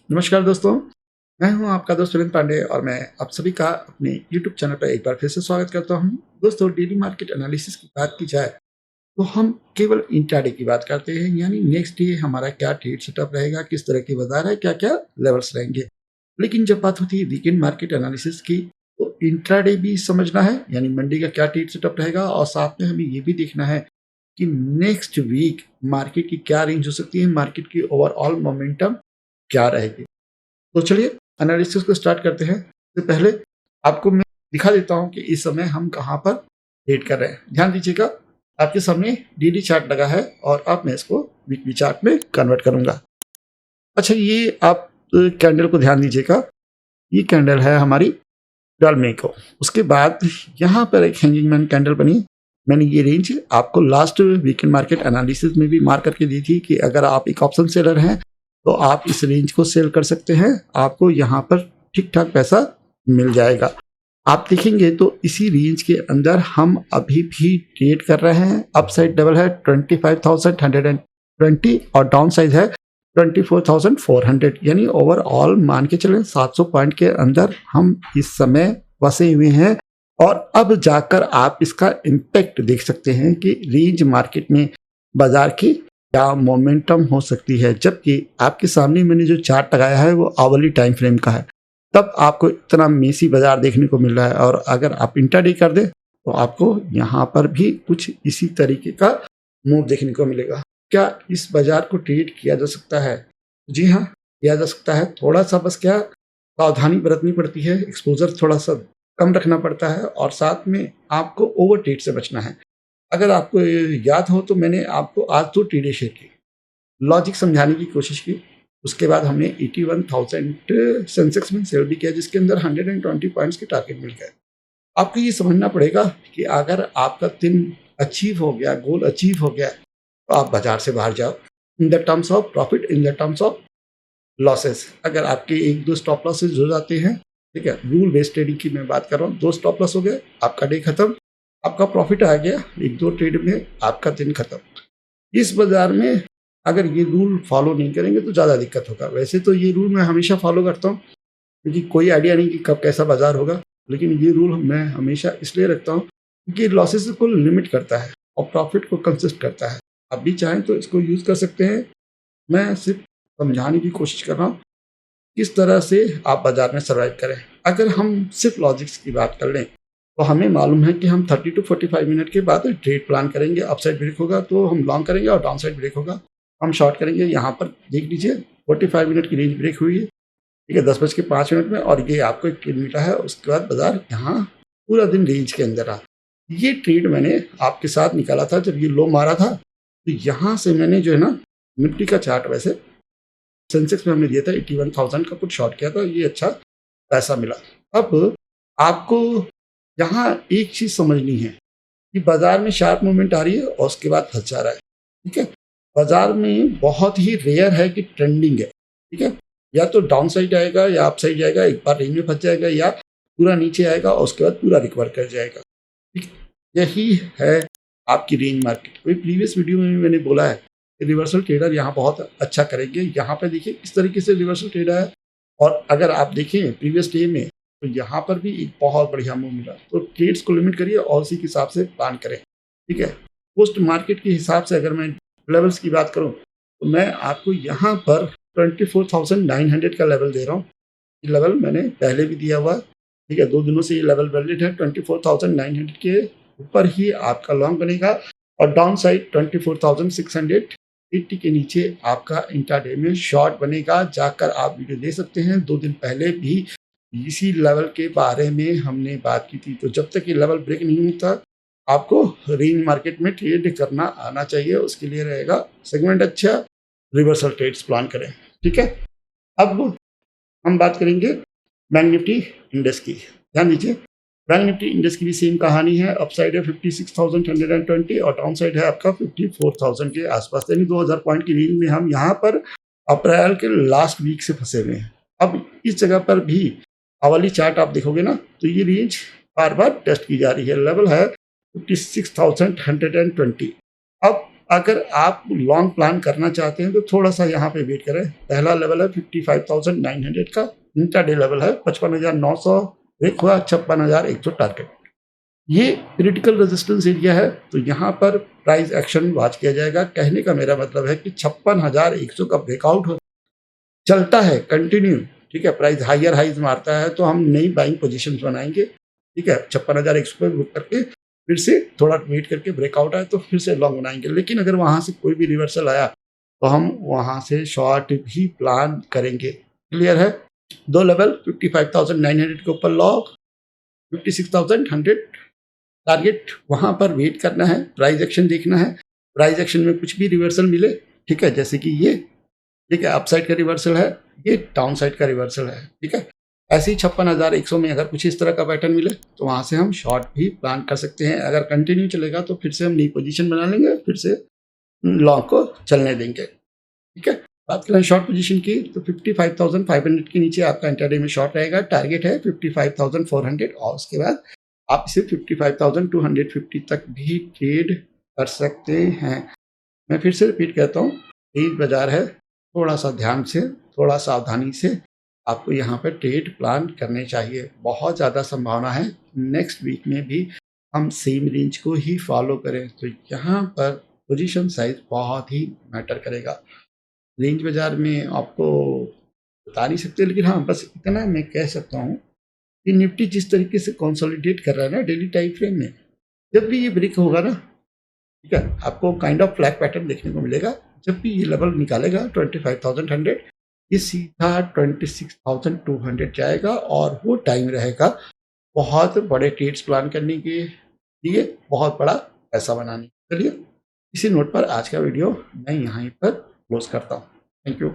नमस्कार दोस्तों, मैं हूं आपका दोस्त सुरेंद्र पांडे और मैं आप सभी का अपने YouTube चैनल पर एक बार फिर से स्वागत करता हूं। दोस्तों, डेली मार्केट एनालिसिस की बात की जाए तो हम केवल इंट्राडे की बात करते हैं, यानी नेक्स्ट डे हमारा क्या ट्रेड सेटअप रहेगा, किस तरह की बाजार है, क्या-क्या लेवल्स रहेंगे। लेकिन जब बात होती है वीकेंड मार्केट एनालिसिस की, तो इंट्राडे भी समझना है, यानी मंडे का क्या ट्रेड सेटअप रहेगा और साथ में हमें ये भी देखना है कि नेक्स्ट वीक मार्केट की क्या रेंज हो सकती है, मार्केट की ओवरऑल मोमेंटम क्या रहेगी। तो चलिए एनालिसिस को स्टार्ट करते हैं। तो पहले आपको मैं दिखा देता हूं कि इस समय हम कहां पर ट्रेड कर रहे हैं। ध्यान दीजिएगा, आपके सामने डेली चार्ट लगा है और अब मैं इसको वीकली चार्ट में कन्वर्ट करूंगा। अच्छा, ये आप कैंडल को ध्यान दीजिएगा। ये कैंडल है हमारी 12 मई को। उसके बाद यहाँ पर एक हैंगिंग मैन कैंडल बनी। मैंने ये रेंज आपको लास्ट वीकेंड मार्केट एनालिसिस में भी मार्क करके दी थी कि अगर आप एक ऑप्शन सेलर हैं तो आप इस रेंज को सेल कर सकते हैं, आपको यहाँ पर ठीक ठाक पैसा मिल जाएगा। आप देखेंगे तो इसी रेंज के अंदर हम अभी भी ट्रेड कर रहे हैं। अपसाइड लेवल है 25,120 और डाउन साइड है 24,400, यानी ओवरऑल मान के चलें 700 पॉइंट के अंदर हम इस समय फंसे हुए हैं। और अब जाकर आप इसका इम्पैक्ट देख सकते हैं कि रेंज मार्केट में बाजार की क्या मोमेंटम हो सकती है। जबकि आपके सामने मैंने जो चार्ट लगाया है वो आवरली टाइम फ्रेम का है, तब आपको इतना मेसी बाजार देखने को मिल रहा है। और अगर आप इंट्राडे कर दें तो आपको यहाँ पर भी कुछ इसी तरीके का मूव देखने को मिलेगा। क्या इस बाजार को ट्रेड किया जा सकता है? जी हाँ, किया जा सकता है। थोड़ा सा बस क्या सावधानी बरतनी पड़ती है, एक्सपोजर थोड़ा सा कम रखना पड़ता है और साथ में आपको ओवर ट्रेड से बचना है। अगर आपको याद हो तो मैंने आपको आज तो ट्रेडें शेयर की, लॉजिक समझाने की कोशिश की। उसके बाद हमने 81,000 सेंसेक्स में सेल भी किया, जिसके अंदर 120 पॉइंट्स के टारगेट मिल गए। आपको ये समझना पड़ेगा कि अगर आपका दिन अचीव हो गया, गोल अचीव हो गया, तो आप बाजार से बाहर जाओ in the terms of profit, in the terms of losses. अगर आपके एक दो स्टॉप लॉसेज हो जाते हैं, ठीक है, रूल बेस्ड ट्रेडिंग की मैं बात कर रहा हूँ, 2 स्टॉप लॉस हो गए, आपका डे खत्म, आपका प्रॉफिट आ गया, 1-2 ट्रेड में आपका दिन खत्म। इस बाजार में अगर ये रूल फॉलो नहीं करेंगे तो ज़्यादा दिक्कत होगा। वैसे तो ये रूल मैं हमेशा फॉलो करता हूँ क्योंकि कोई आइडिया नहीं कि कब कैसा बाजार होगा, लेकिन ये रूल मैं हमेशा इसलिए रखता हूँ क्योंकि लॉसेस को लिमिट करता है और प्रॉफिट को कंसिस्ट करता है। आप भी चाहें तो इसको यूज़ कर सकते हैं। मैं सिर्फ समझाने की कोशिश कर रहा हूँ किस तरह से आप बाजार में सर्वाइव करें। अगर हम सिर्फ लॉजिक्स की बात कर लें तो हमें मालूम है कि हम 30 टू 45 मिनट के बाद ट्रेड प्लान करेंगे। अपसाइड ब्रेक होगा तो हम लॉन्ग करेंगे और डाउन साइड ब्रेक होगा हम शॉर्ट करेंगे। यहाँ पर देख लीजिए 45 मिनट की रेंज ब्रेक हुई है, ठीक है, 10:05 में, और ये आपको एक ट्रेड मिला है। उसके बाद बाजार यहाँ पूरा दिन रेंज के अंदर रहा। ये ट्रेड मैंने आपके साथ निकाला था जब ये लो मारा था, तो यहाँ से मैंने जो है ना निफ्टी का चार्ट, वैसे सेंसेक्स में हमने दिया था 81,000 का कुछ शॉर्ट किया था, ये अच्छा पैसा मिला। अब आपको यहाँ एक चीज समझनी है कि बाजार में शार्प मूवमेंट आ रही है और उसके बाद फंस जा रहा है, ठीक है। बाजार में बहुत ही रेयर है कि ट्रेंडिंग है, ठीक है, या तो डाउन साइड आएगा या अप साइड जाएगा, एक बार रेंज में फंस जाएगा या पूरा नीचे आएगा और उसके बाद पूरा रिकवर कर जाएगा, ठीक है। यही है आपकी रेंज मार्केट। कोई प्रीवियस वीडियो में भी मैंने बोला है कि रिवर्सल ट्रेडर यहाँ बहुत अच्छा करेंगे। यहाँ पे देखिए किस तरीके से रिवर्सल ट्रेडर है, और अगर आप देखें प्रीवियस डे में तो यहाँ पर भी एक बहुत बढ़िया मूव मिला। तो ट्रेड्स को लिमिट करिए और उसी के हिसाब से प्लान करें, ठीक है। पोस्ट मार्केट के हिसाब से अगर मैं लेवल्स की बात करूँ तो मैं आपको यहाँ पर 24,900 का लेवल दे रहा हूँ। ये लेवल मैंने पहले भी दिया हुआ, ठीक है, 2 दिनों से ये लेवल वैलिड है। 24,900 के ऊपर ही आपका लॉन्ग बनेगा और डाउन साइड 24,680 के नीचे आपका इंट्राडे में शॉर्ट बनेगा। जाकर आप वीडियो दे सकते हैं। 2 दिन पहले भी इसी लेवल के बारे में हमने बात की थी। तो जब तक ये लेवल ब्रेक नहीं होता आपको रेंज मार्केट में ट्रेड करना आना चाहिए। उसके लिए रहेगा सेगमेंट अच्छा, रिवर्सल ट्रेड्स प्लान करें, ठीक है। अब हम बात करेंगे बैंक निफ्टी इंडेक्स की। ध्यान दीजिए, बैंक निफ्टी इंडेक्स की भी सेम कहानी है। अपसाइड है 56,120 और डाउन साइड है आपका 54,000 के आसपास, यानी 2,000 पॉइंट की रेंज में हम यहाँ पर अप्रैल के लास्ट वीक से फंसे हुए हैं। अब इस जगह पर भी वाली चार्ट आप देखोगे ना तो ये रेंज बार बार टेस्ट की जा रही है। लेवल है 56,120। अब अगर आप लॉन्ग प्लान करना चाहते हैं तो थोड़ा सा यहाँ पे वेट करें। पहला लेवल है 55,900 का, इंट्राडे लेवल है 55,900, एक हुआ 56,100 टारगेट। ये क्रिटिकल रेजिस्टेंस एरिया है, तो यहाँ पर प्राइस एक्शन वॉच किया जाएगा। कहने का मेरा मतलब है कि 56,100 का ब्रेकआउट हो चलता है कंटिन्यू, ठीक है, प्राइस हायर हाइज मारता है तो हम नई बाइंग पोजीशंस बनाएंगे, ठीक है। 56,100 पे बुक करके फिर से थोड़ा वेट करके ब्रेकआउट आए तो फिर से लॉन्ग बनाएंगे। लेकिन अगर वहाँ से कोई भी रिवर्सल आया तो हम वहाँ से शॉर्ट भी प्लान करेंगे। क्लियर है? दो लेवल 55,900 के ऊपर लॉन्ग, 56,100 टारगेट, वहाँ पर वेट करना है, प्राइस एक्शन देखना है। प्राइस एक्शन में कुछ भी रिवर्सल मिले, ठीक है, जैसे कि ये, ठीक है, अपसाइड का रिवर्सल है, ये डाउन साइड का रिवर्सल है, ठीक है। ऐसे ही 56,100 में अगर कुछ इस तरह का पैटर्न मिले तो वहाँ से हम शॉर्ट भी प्लान कर सकते हैं। अगर कंटिन्यू चलेगा तो फिर से हम नई पोजीशन बना लेंगे, फिर से लॉन्ग को चलने देंगे, ठीक है। बात करें शॉर्ट पोजीशन की तो 55,500 के नीचे आपका इंटरडे में शॉर्ट रहेगा। टारगेट है 55,400 और उसके बाद आप इसे 55,250 तक भी ट्रेड कर सकते हैं। मैं फिर से रिपीट कहता हूँ, तेज बाजार है, थोड़ा सा ध्यान से, थोड़ा सावधानी से आपको यहाँ पर ट्रेड प्लान करने चाहिए। बहुत ज़्यादा संभावना है नेक्स्ट वीक में भी हम सेम रेंज को ही फॉलो करें, तो यहाँ पर पोजीशन साइज बहुत ही मैटर करेगा। रेंज बाजार में आपको बता नहीं सकते, लेकिन हाँ बस इतना मैं कह सकता हूँ कि निफ्टी जिस तरीके से कंसोलिडेट कर रहा है ना डेली टाइम फ्रेम में, जब भी ये ब्रेक होगा ना, ठीक है, आपको काइंड ऑफ फ्लैग पैटर्न देखने को मिलेगा। जब भी ये लेवल निकालेगा 25,100, ये सीधा 26,200 जाएगा और वो टाइम रहेगा बहुत बड़े ट्रेड्स प्लान करने के लिए, बहुत बड़ा पैसा बनाने के लिए। इसी नोट पर आज का वीडियो मैं यहीं पर क्लोज करता हूँ। Thank you.